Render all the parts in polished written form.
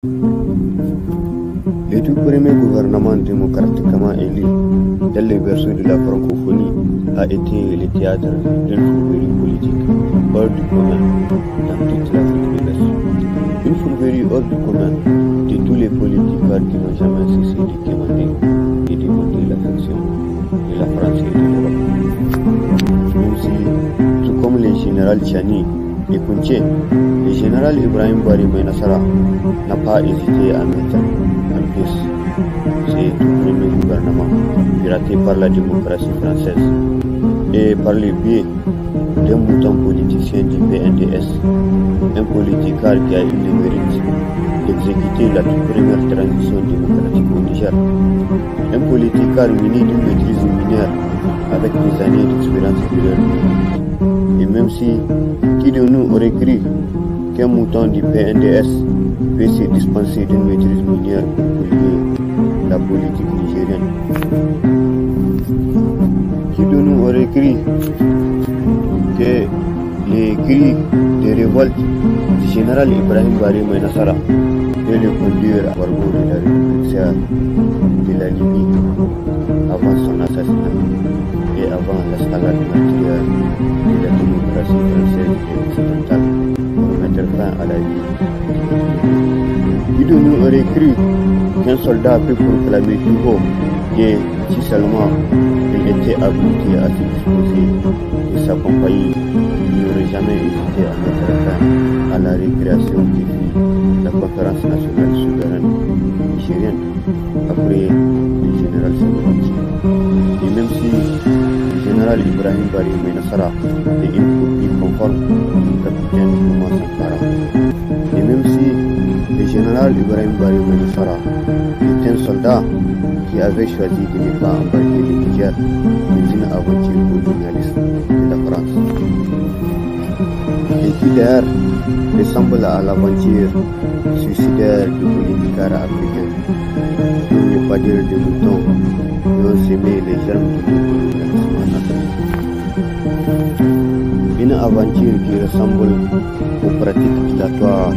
Le tout premier gouvernement démocratiquement élu dans les berceaux de la francophonie a été le théâtre d'une fourberie politique hors du commun dans toute l'Afrique de l'Est. Une fourberie hors du commun de tous les politiciens qui n'ont jamais cessé de demander et de monter l'affection de la France et de l'Europe. Même si, tout comme le général Tchani et Kounché, le général Ibrahim Bari Maïnassara n'a pas hésité à mettre en place ce tout premier gouvernement piraté par la démocratie française et par le biais d'un mouton politicien du PNDS, un politicard qui a eu le mérite d'exécuter la toute première transition démocratique au Niger, un politicard muni d'une maîtrise minière avec des années d'expérience politique. Et même si qui de nous aurait cru qu'un mouton du PNDS peut se dispenser d'une maîtrise minière pour lier la politique nigérienne? Qui de nous aurait cru que les cris de révolte du général Ibrahim Bari Maïnassara peut le conduire à Barbo de la République de la Libye avant son assassinat et avant l'escalade meurtrière de la démocratie française et occidentale pour mettre fin à la vie? Qui de nous aurait cru qu'un soldat peut proclamer tout haut que si seulement il était habilité à se disposer de sa compagnie, il n'aurait jamais hésité à mettre fin à la récréation qui fut la conférence nationale souveraine nigérienne après le général Sénégal. Et même si le général Ibrahim Bari Maïnassara est une copie conforme du capitaine Thomas Sankara, et même si le général Ibrahim Bari Maïnassara est un soldat qui avait choisi de ne pas embarquer le Niger dans une aventure colonialiste de la France, et qui d'ailleurs ressemble à l'aventure suicidaire du politiciens africains, pour ne pas dire des moutons qui ont semé les germes du colonialisme en Afrique. Une aventure qui ressemble aux pratiques dilatoires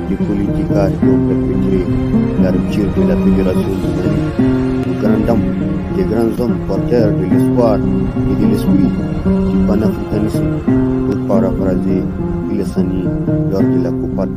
des politiciens qui ont perpétré la rupture de la fédération du Mali, de grandes dames, des grands hommes porteurs de l'espoir et de l'esprit du panafricanisme, pour paraphraser Ilessani lors de la COPAD.